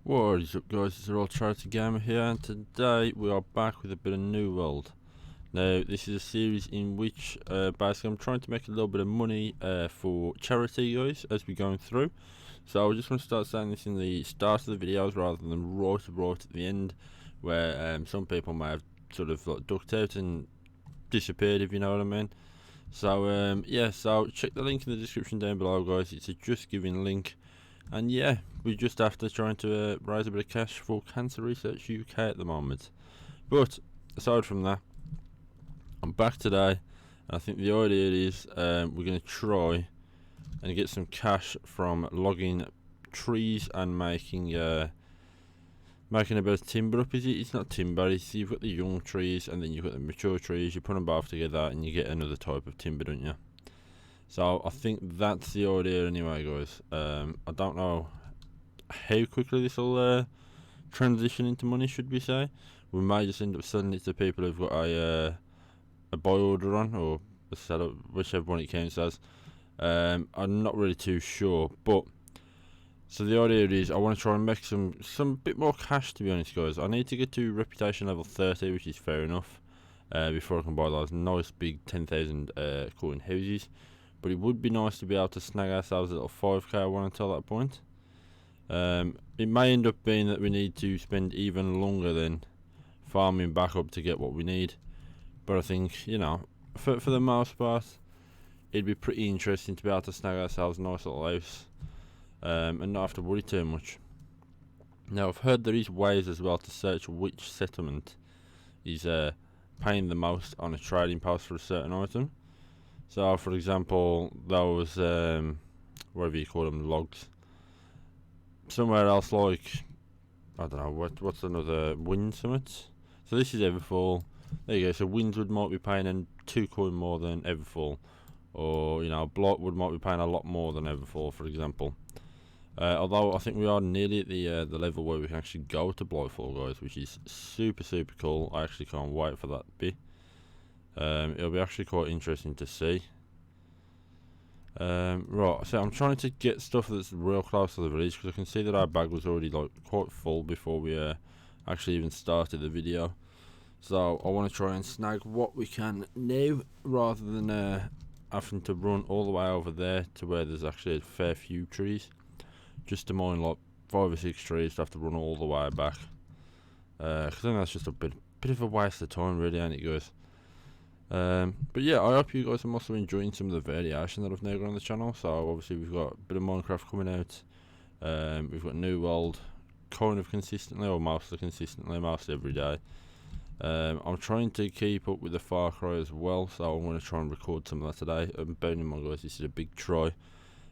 What is up, guys? It's RoyalCharityGamer here, and today we are back with a bit of New World. Now, this is a series in which basically I'm trying to make a little bit of money for charity, guys, as we're going through. So I just want to start saying this in the start of the videos rather than right at the end, where some people may have sort of like ducked out and disappeared, if you know what I mean. So yeah, so check the link in the description down below, guys. It's a Just Giving link. And yeah, we're just after trying to raise a bit of cash for Cancer Research UK at the moment. But aside from that, I'm back today, and I think the idea is we're going to try and get some cash from logging trees and making a bit of timber up. It's not timber. You've got the young trees and then you've got the mature trees. You put them both together and you get another type of timber, don't you? So I think that's the idea anyway, guys. I don't know how quickly this will transition into money, should we say. We may just end up selling it to people who've got a buy order on, or a seller, whichever one it counts as. I'm not really too sure, but so the idea is I want to try and make some bit more cash, to be honest, guys. I need to get to reputation level 30, which is fair enough, before I can buy those nice big 10,000 coin houses. But it would be nice to be able to snag ourselves a little 5k one until that point. It may end up being that we need to spend even longer than farming back up to get what we need. But I think, you know, for the most part, it'd be pretty interesting to be able to snag ourselves a nice little house and not have to worry too much. Now, I've heard there is ways as well to search which settlement is paying the most on a trading post for a certain item. So, for example, those, whatever you call them, logs. Somewhere else, like, I don't know, what's another wind summit? So this is Everfall. There you go. So Windswood might be paying 2 coin more than Everfall. Or, you know, Blightwood might be paying a lot more than Everfall, for example. Although I think we are nearly at the level where we can actually go to Blightfall, guys, which is super cool. I actually can't wait for that bit. It'll be actually quite interesting to see. Right, so I'm trying to get stuff that's real close to the village, because I can see that our bag was already like quite full before we actually even started the video. So I want to try and snag what we can now, rather than having to run all the way over there to where there's actually a fair few trees, just to mine like 5 or 6 trees to have to run all the way back. Because I think that's just a bit of a waste of time, really, ain't it, guys? But yeah, I hope you guys are also enjoying some of the variation that I've now got on the channel. So obviously we've got a bit of Minecraft coming out. We've got New World kind of consistently, or mostly consistently, most every day. I'm trying to keep up with the Far Cry as well, so I'm going to try and record some of that today. Bearing in mind, guys, this is a big try.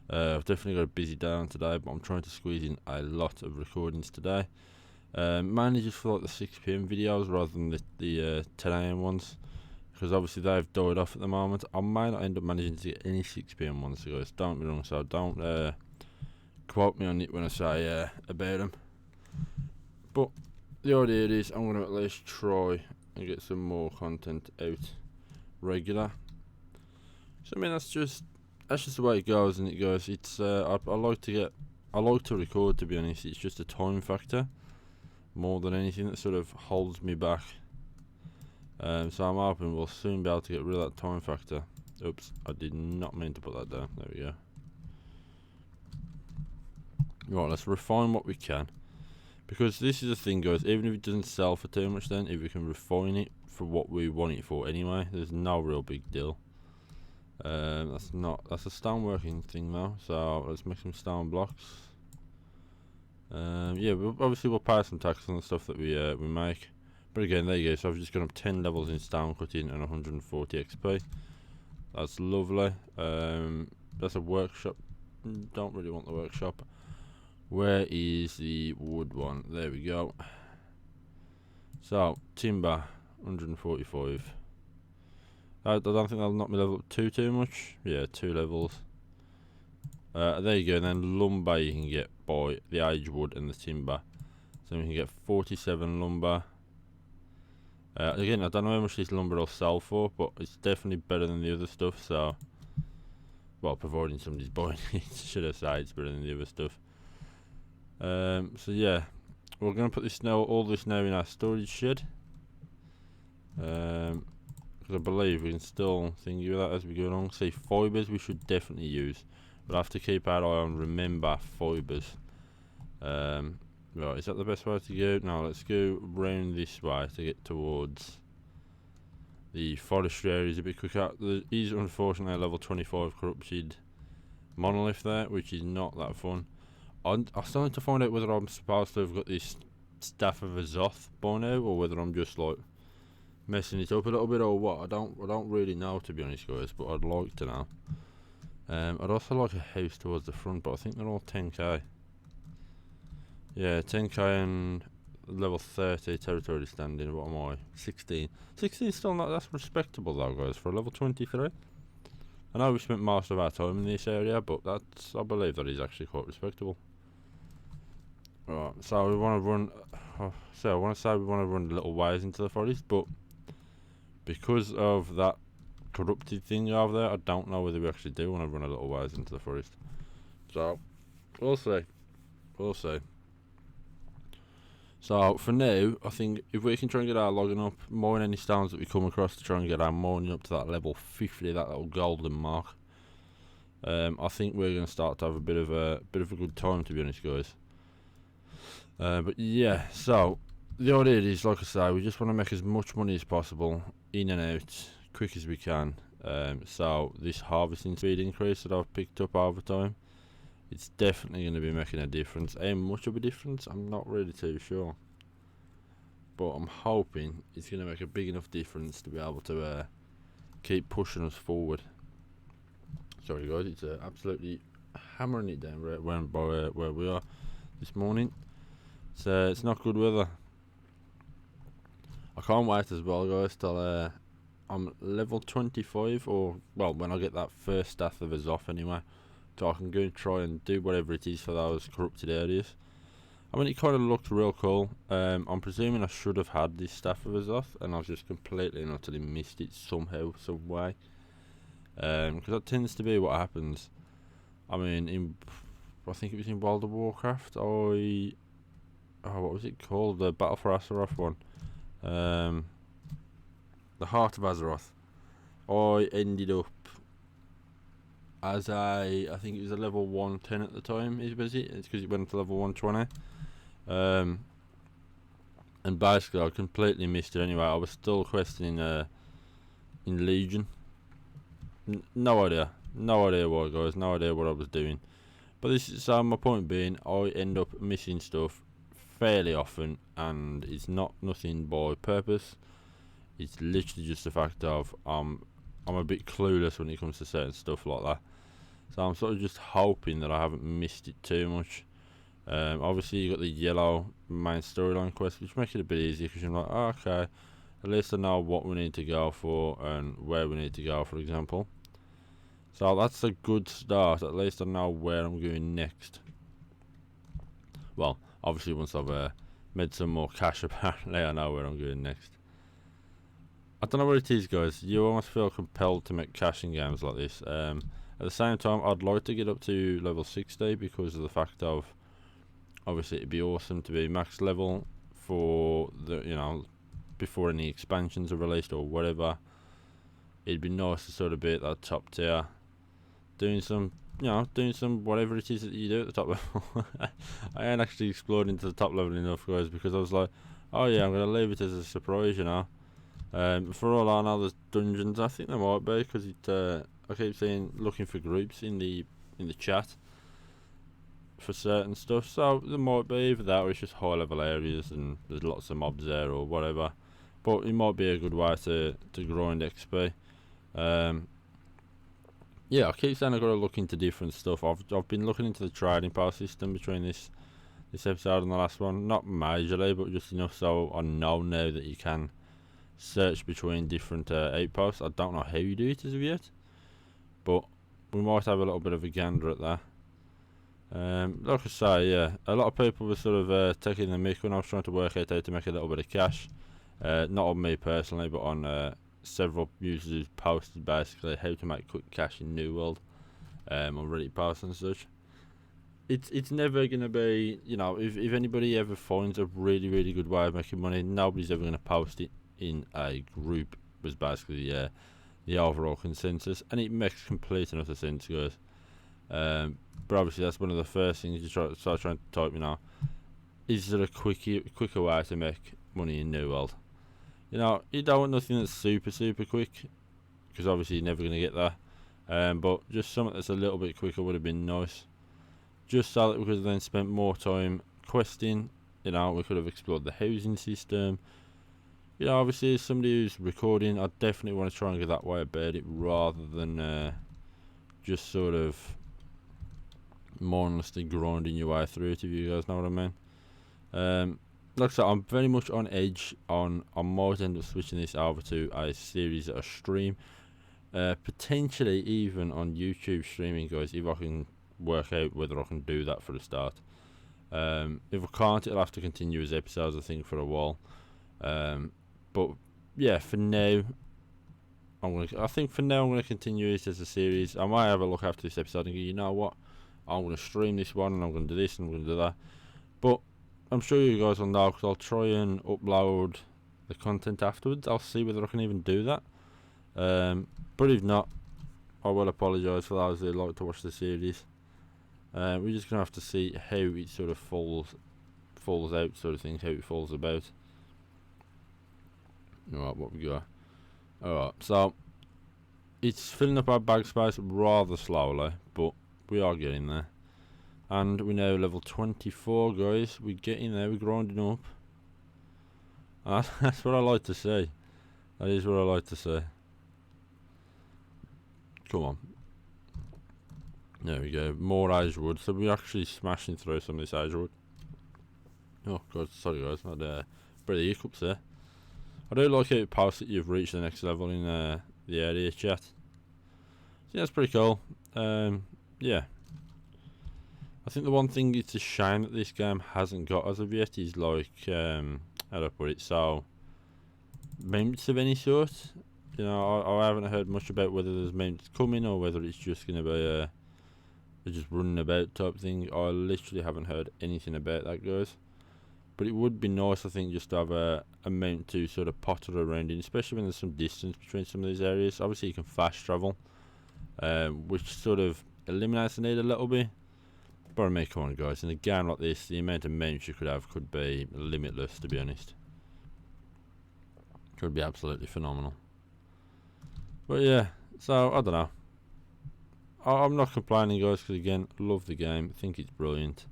I've definitely got a busy day on today, but I'm trying to squeeze in a lot of recordings today. Mainly just for like the 6 PM videos rather than the 10 AM ones, because obviously they've died off at the moment. I might not end up managing to get any 6 PM ones, guys. Don't be wrong, so don't quote me on it when I say about them. But the idea is I'm going to at least try and get some more content out regular. So I mean, that's just the way it goes, isn't it, guys? It's I like to record, to be honest. It's just a time factor more than anything that sort of holds me back. So I'm hoping we'll soon be able to get rid of that time factor. Oops, I did not mean to put that down. There we go. Right, let's refine what we can. Because this is the thing, guys, even if it doesn't sell for too much, then if we can refine it for what we want it for anyway, there's no real big deal. That's a stoneworking thing though, so let's make some stone blocks. Yeah, we'll pay some tax on the stuff that we make. But again, there you go. So I've just gone up 10 levels in stone cutting and 140 XP. That's lovely. That's a workshop. Don't really want the workshop. Where is the wood one? There we go. So timber, 145. I don't think that'll knock me level up too much. Yeah, 2 levels. There you go. And then lumber you can get by the age wood and the timber. So we can get 47 lumber. Again, I don't know how much this lumber will sell for, but it's definitely better than the other stuff. So, well, providing somebody's buying it, should I say it's better than the other stuff. So yeah, we're going to put this now, all this now in our storage shed. Because I believe we can still think of that as we go along. See, fibres we should definitely use. We'll have to keep our eye on, remember, fibres. Right, is that the best way to go? No, let's go round this way to get towards the forestry areas a bit quicker. There is unfortunately a level 25 corrupted monolith there, which is not that fun. I'm starting to find out whether I'm supposed to have got this Staff of Azoth by now, or whether I'm just like messing it up a little bit, or what. I don't really know, to be honest, guys, but I'd like to know. I'd also like a house towards the front, but I think they're all 10k. Yeah, 10k and level 30 territory standing. What am I? 16. 16 still not, that's respectable though, guys, for a level 23. I know we spent most of our time in this area, but that's, I believe that is actually quite respectable. Right, so we want to run, so I want to say we want to run a little ways into the forest, but because of that corrupted thing over there, I don't know whether we actually do want to run a little ways into the forest. So, we'll see. We'll see. So, for now, I think if we can try and get our logging up, mine any stones that we come across to try and get our mining up to that level 50, that little golden mark, I think we're going to start to have a bit of a good time, to be honest, guys. But yeah, so the idea is, like I say, we just want to make as much money as possible, in and out, quick as we can. So this harvesting speed increase that I've picked up over time, it's definitely going to be making a difference. How much of a difference, I'm not really too sure, but I'm hoping it's going to make a big enough difference to be able to keep pushing us forward. Sorry guys, it's absolutely hammering it down right where we are this morning. It's not good weather. I can't wait as well, guys, till I'm level 25, or well, when I get that first Staff of Azoth anyway, so I can go and try and do whatever it is for those corrupted areas. I mean, it kind of looked real cool. I'm presuming I should have had this Staff of Azoth, and I've just completely and utterly missed it somehow, some way. Because that tends to be what happens. I mean, I think it was in World of Warcraft, what was it called? The Battle for Azeroth one. The Heart of Azeroth. I ended up as I think it was a level 110 at the time. Was it? It's because it went to level 120. And basically I completely missed it anyway. I was still questing in Legion. No idea why, guys. No idea what I was doing. But this is, so my point being, I end up missing stuff fairly often, and it's nothing by purpose. It's literally just the fact of I'm a bit clueless when it comes to certain stuff like that. So I'm sort of just hoping that I haven't missed it too much. Obviously you got the yellow main storyline quest, which makes it a bit easier because you're like, oh, okay, at least I know what we need to go for and where we need to go, for example. So that's a good start. At least I know where I'm going next. Well, obviously once I've made some more cash, apparently I know where I'm going next. I don't know what it is, guys. You almost feel compelled to make cash in games like this. At the same time, I'd like to get up to level 60 because of the fact of, obviously it'd be awesome to be max level for the, before any expansions are released or whatever. It'd be nice to sort of be at that top tier, doing some whatever it is that you do at the top level. I ain't actually explored into the top level enough, guys, because I was like, oh yeah, I'm gonna leave it as a surprise, for all I know, there's dungeons. I think there might be, because I keep seeing looking for groups in the chat for certain stuff, so there might be either that or it's just high level areas and there's lots of mobs there or whatever. But it might be a good way to grind XP. Yeah, I keep saying I've got to look into different stuff. I've been looking into the trading post system between this episode and the last one. Not majorly, but just enough so I know now that you can search between different outposts. I don't know how you do it as of yet, but we might have a little bit of a gander at that. Like I say, yeah, a lot of people were sort of taking the mick when I was trying to work out how to make a little bit of cash. Not on me personally, but on several users who've posted basically how to make quick cash in New World on Reddit posts and such. it's never gonna be, you know, if anybody ever finds a really good way of making money, nobody's ever gonna post it in a group. Was basically the overall consensus, and it makes complete and utter sense, guys. But obviously that's one of the first things you start trying to type. You know, is there a quicker way to make money in New World? You know, you don't want nothing that's super quick, because obviously you're never gonna get that. But just something that's a little bit quicker would have been nice. Just so that we could have then spent more time questing. You know, we could have explored the housing system. You know, obviously as somebody who's recording, I definitely want to try and get that way about it, rather than just sort of mindlessly grinding your way through it, if you guys know what I mean. Like I said, I'm very much on edge on. I might end up switching this over to a series or a stream, potentially even on YouTube streaming, guys, if I can work out whether I can do that for the start. If I can't, it'll have to continue as episodes, I think, for a while. But yeah, for now, I think for now I'm gonna continue this as a series. I might have a look after this episode and go, you know what, I'm gonna stream this one and I'm gonna do this and I'm gonna do that. But I'm sure you guys will know, because I'll try and upload the content afterwards. I'll see whether I can even do that. But if not, I will apologise for those who like to watch the series. We're just gonna have to see how it sort of falls out, sort of thing, how it falls about. Alright, what we got? Alright, so it's filling up our bag space rather slowly, but we are getting there. And we're now level 24, guys. We're getting there, we're grinding up. And that's what I like to see. That is what I like to see. Come on. There we go, more Agewood. So we're actually smashing through some of this Agewood. Oh god, sorry guys, I had pretty hiccups there. I do like how it posts that you've reached the next level in the area chat. So yeah, that's pretty cool. Yeah. I think the one thing it's a shame that this game hasn't got as of yet is, like, how do I put it, so mounts of any sort. You know, I haven't heard much about whether there's mounts coming or whether it's just going to be just running about type thing. I literally haven't heard anything about that, guys. But it would be nice, I think, just to have a mount to sort of potter around in, especially when there's some distance between some of these areas. Obviously you can fast travel, which sort of eliminates the need a little bit. But I mean, come on guys, in a game like this, the amount of mounts you could have could be limitless, to be honest. Could be absolutely phenomenal. But yeah, so I don't know. I'm not complaining, guys, because again, love the game. I think it's brilliant.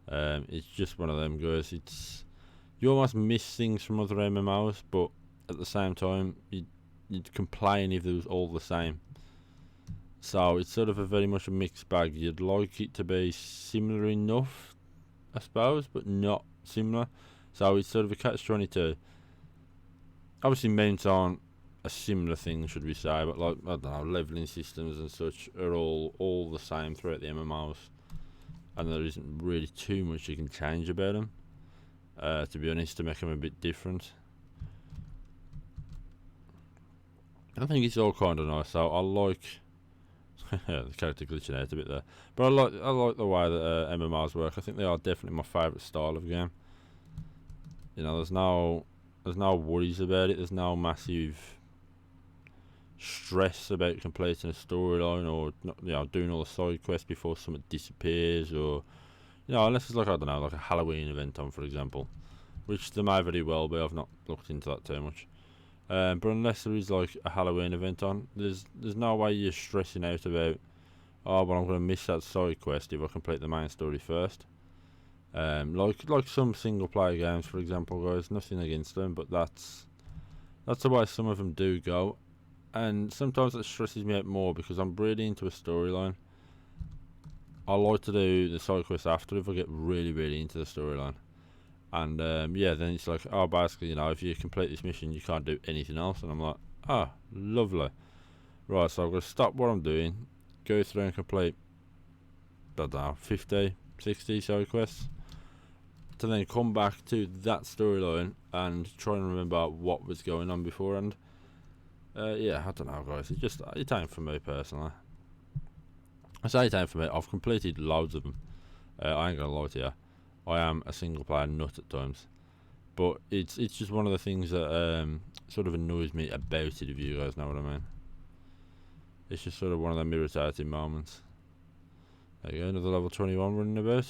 It's just one of them, guys. You almost miss things from other MMOs, but at the same time, you'd complain if it was all the same. So it's sort of a very much a mixed bag. You'd like it to be similar enough, I suppose, but not similar. So it's sort of a catch-22. Obviously, mounts aren't a similar thing, should we say, but like, I don't know, leveling systems and such are all the same throughout the MMOs, and there isn't really too much you can change about them, to be honest, to make them a bit different. I think it's all kind of nice. So I like the character glitching out a bit there, but I like the way that MMOs work. I think they are definitely my favourite style of game. You know, there's no worries about it. There's no massive stress about completing a storyline, or you know, doing all the side quests before something disappears, or you know, unless it's like, I don't know, like a Halloween event on, for example, which there may very well be. I've not looked into that too much. But unless there is like a Halloween event on, there's no way you're stressing out about, oh, but I'm going to miss that side quest if I complete the main story first. Like some single player games, for example, guys. Nothing against them, but that's the way some of them do go, and sometimes that stresses me out more because I'm really into a storyline. I like to do the side quest after if I get really into the storyline. And yeah, then it's like, oh, basically, you know, if you complete this mission, you can't do anything else. And I'm like, ah, lovely. Right, so I've got to stop what I'm doing, go through and complete, I don't know, 50, 60 side quests, to then come back to that storyline and try and remember what was going on beforehand. Yeah, I don't know, guys. It ain't for me personally. I say it ain't for me. I've completed loads of them. I ain't gonna lie to you, I am a single player nut at times, but it's just one of the things that sort of annoys me about it, if you guys know what I mean. It's just sort of one of them irritating moments. There you go, another level 21 running about.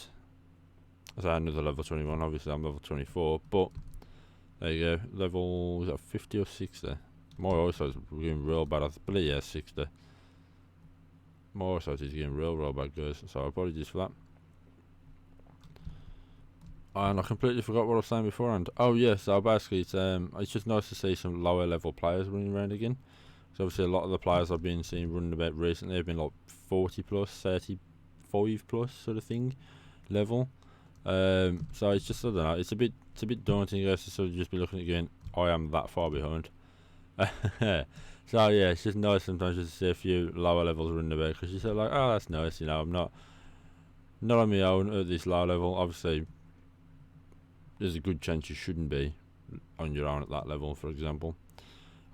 I say another level 21, obviously I'm level 24, but there you go, level, is that 50 or 60? My eyesight's getting real bad, I believe, yeah, 60. My eyesight is getting real bad, guys, so apologies for that. And I completely forgot what I was saying beforehand. Oh yeah, so basically it's just nice to see some lower level players running around again. So obviously a lot of the players I've been seeing running about recently have been like 40 plus, 35 plus sort of thing level. So it's just, I don't know, it's a bit daunting, guys, to sort of just be looking at going, I am that far behind. So yeah, it's just nice sometimes just to see a few lower levels running about, because you're sort of like, oh, that's nice, you know, I'm not on my own at this low level. Obviously there's a good chance you shouldn't be on your own at that level. For example,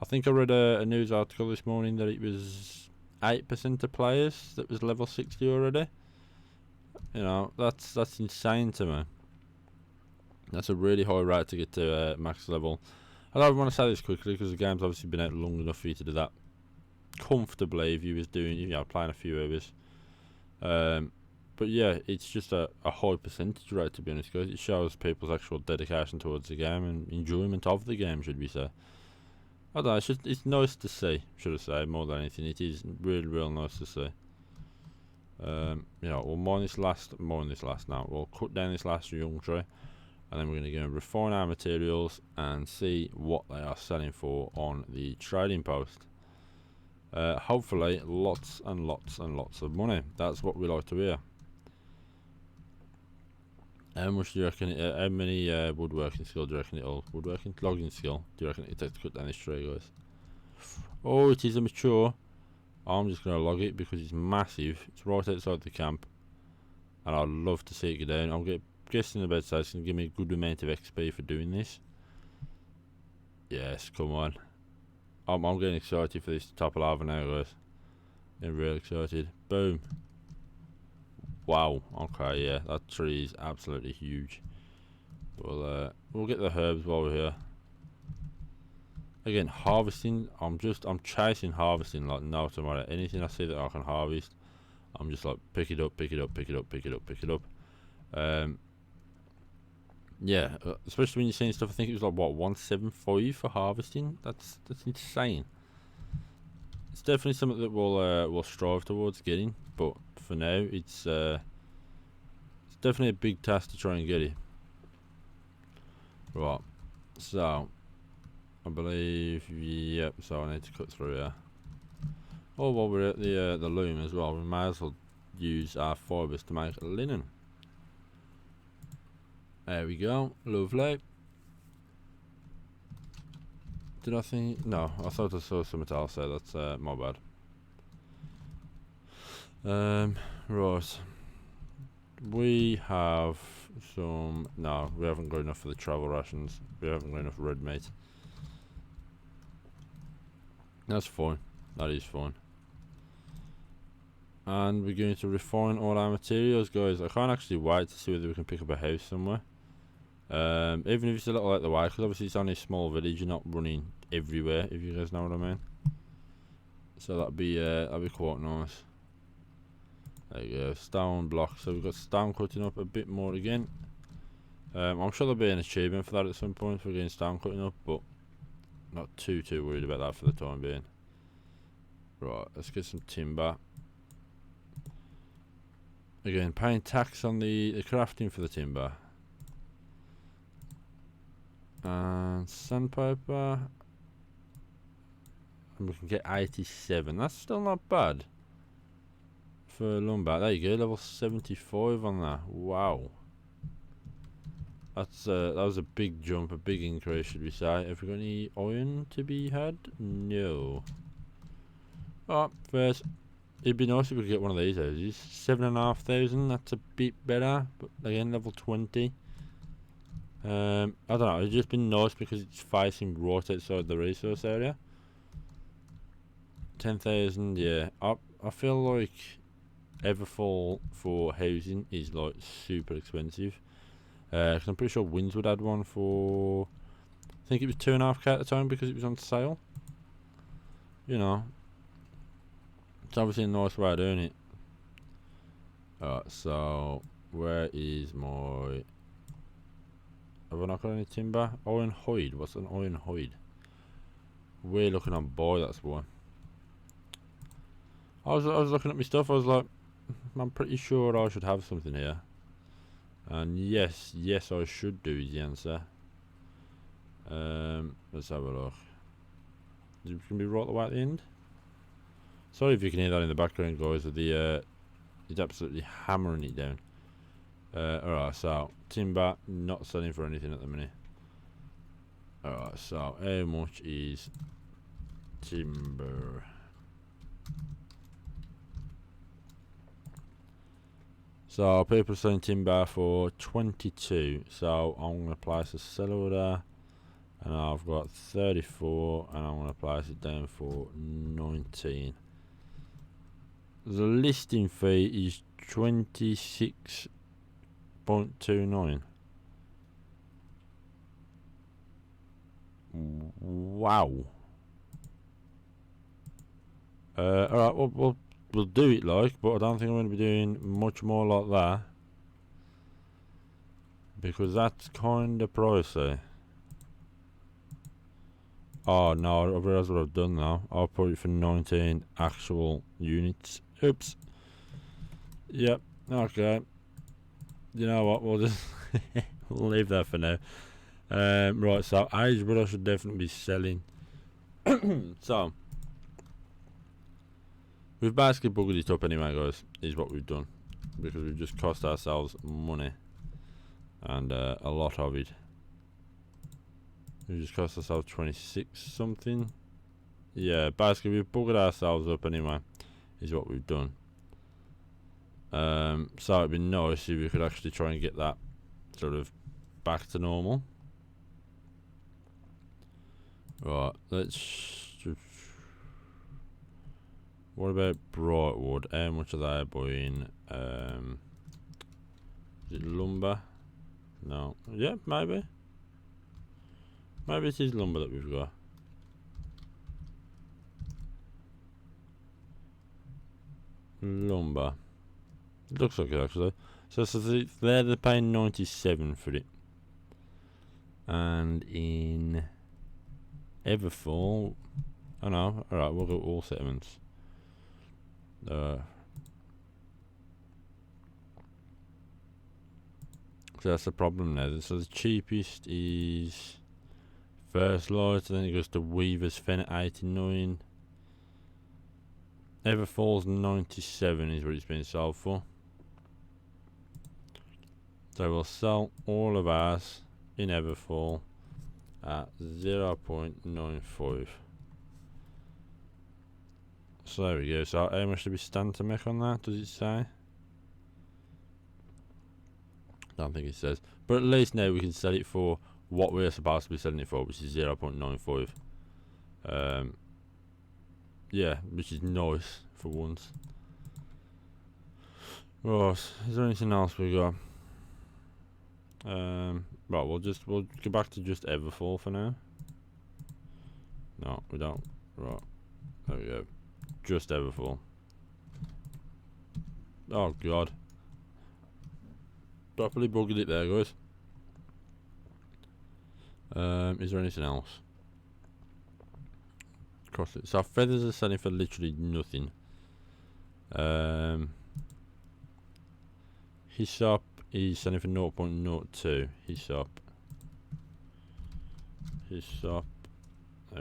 I think I read a news article this morning that it was 8% of players that was level 60 already. You know, that's insane to me. That's a really high rate to get to max level. I don't want to say this quickly because the game's obviously been out long enough for you to do that comfortably if you was doing, you know, playing a few hours. But yeah, it's just a high percentage rate, to be honest, guys. It shows people's actual dedication towards the game and enjoyment of the game, should we say. I don't know, it's nice to see, should I say, more than anything. It is really, real nice to see. You know, we'll mine this last now. We'll cut down this last young tree, and then we're going to go and refine our materials and see what they are selling for on the trading post. Hopefully, lots and lots and lots of money. That's what we like to hear. How much do you reckon? How many woodworking skill do you reckon it'll? Woodworking, logging skill. Do you reckon it takes to cut down this tree, guys? Oh, it is a mature. I'm just gonna log it because it's massive. It's right outside the camp, and I'd love to see it go down. I'm guessing about so it's gonna give me a good amount of XP for doing this. Yes, come on. I'm getting excited for this to topple over now, guys. Getting real excited. Boom. Wow. Okay, yeah, that tree is absolutely huge. We'll get the herbs while we're here. Again, harvesting. I'm chasing harvesting like no tomorrow. Anything I see that I can harvest, I'm just like pick it up. Yeah, especially when you're seeing stuff. I think it was like what 175 for harvesting. That's insane. It's definitely something that we'll strive towards getting, but for now it's definitely a big task to try and get it. Right, so I believe, yep, so I need to cut through here. Oh, while we're at the loom as well, we might as well use our fibres to make linen. There we go, lovely. Did I think? No, I thought I saw something else there. That's my bad. Right. We have some. No, we haven't got enough for the travel rations. We haven't got enough red meat. That's fine. That is fine. And we're going to refine all our materials, guys. I can't actually wait to see whether we can pick up a house somewhere. Even if it's a little out the way, because obviously it's only a small village. You're not running everywhere, if you guys know what I mean. So that'd be quite nice. There you go, stone blocks. So we've got stone cutting up a bit more again. I'm sure there'll be an achievement for that at some point for getting stone cutting up, but not too worried about that for the time being. Right, let's get some timber. Again, paying tax on the crafting for the timber. And sandpaper. And we can get 87. That's still not bad for lumber. There you go, level 75 on that. Wow. That's that was a big jump, a big increase, should we say. Have we got any iron to be had? No. Oh, first, it'd be nice if we could get one of these houses. 7,500, that's a bit better. But again, level 20. I don't know, it's just been nice because it's facing right outside the resource area. 10,000, yeah. I feel like Everfall for housing is like super expensive. Cause I'm pretty sure Windswood had one for, I think it was 2.5k at the time because it was on sale. You know, it's obviously a nice way of doing it. Alright, so where is my? Have I not got any timber? Iron hide. What's an iron hide? We're looking on buy. That's one. I was looking at my stuff. I was like, I'm pretty sure I should have something here. And yes, I should do is the answer. Let's have a look. It's gonna be right the way at the end. Sorry if you can hear that in the background, guys. He's absolutely hammering it down. Alright, so timber not selling for anything at the minute. Alright, so how much is timber? So people are selling timber for 22. So I'm gonna place a sell order, and I've got 34, and I'm gonna place it down for 19. The listing fee is 26.29. Wow. Alright, we'll do it like, but I don't think I'm going to be doing much more like that, because that's kind of pricey. Oh no, I realise what I've done now. I'll put it for 19 actual units. Oops. Yep. Okay. You know what? We'll just we'll leave that for now. Right. So Agewood I should definitely be selling. So we've basically buggered it up anyway, guys. Is what we've done, because we've just cost ourselves money, and a lot of it. We just cost ourselves 26 something. Yeah, basically we've buggered ourselves up anyway, is what we've done. So it'd be nice if we could actually try and get that sort of back to normal. Right, let's. What about Brightwood? How much are they buying? Is it lumber? No. Yeah, maybe. Maybe it is lumber that we've got. Lumber. It looks like it actually. So they're paying 97 for it. And in Everfall, oh no, alright, we'll go all settlements. So that's the problem now. So the cheapest is First Light, then it goes to Weaver's Fen at 89. Everfall's 97 is what it's been sold for. So we'll sell all of ours in Everfall at 0.95. So there we go. So how much do we stand to make on that? Does it say? Don't think it says. But at least now we can sell it for what we're supposed to be selling it for, which is 0.95. Yeah, which is nice for once. Right, is there anything else we got? Right, we'll go back to just Everfall for now. No, we don't. Right, there we go. Just Everfall. Oh god. Properly buggered it there, guys. Is there anything else? Cross it. So our feathers are selling for literally nothing. His shop is selling for 0.02. His shop. There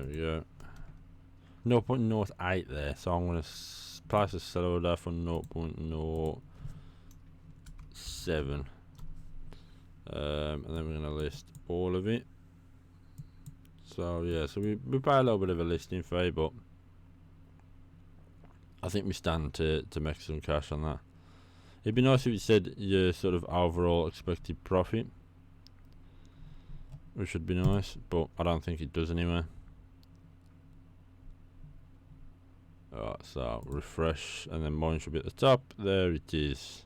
we go. 0.08 there. So I'm gonna place a sell order for 0.07. And then we're gonna list all of it. So yeah, so we pay a little bit of a listing fee, but I think we stand to make some cash on that. It'd be nice if it said your sort of overall expected profit, which would be nice, but I don't think it does anyway. Alright, so refresh, and then mine should be at the top. There it is.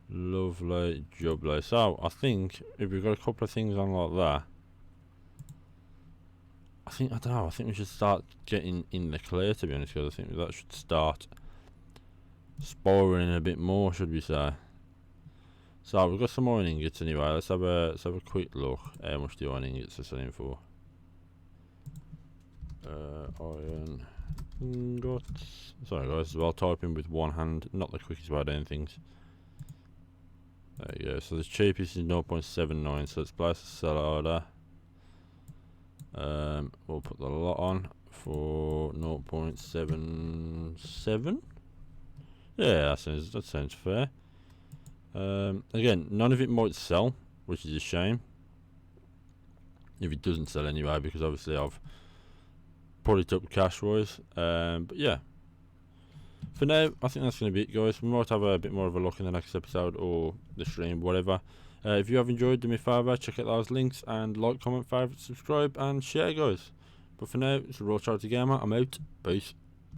Lovely jubbly. So I think if we've got a couple of things on like that, I don't know, I think we should start getting in the clear, to be honest, because I think that should start spiraling a bit more, should we say. So we've got some iron ingots anyway. Let's have a quick look how much the iron ingots are selling for. Iron ingots. Sorry guys, as well, typing with one hand, not the quickest way of doing things. There you go. So the cheapest is 0.79. So let's place a sell order. We'll put the lot on for 0.77. Yeah, that sounds fair. Again, none of it might sell, which is a shame. If it doesn't sell anyway, because obviously I've put it up cash wise. But yeah, for now I think that's going to be it, guys. We might have a bit more of a look in the next episode or the stream, whatever. If you have enjoyed, do me a favour, check out those links and like, comment, favourite, subscribe and share, guys. But for now, it's RoyalCharityGamer. I'm out. Peace.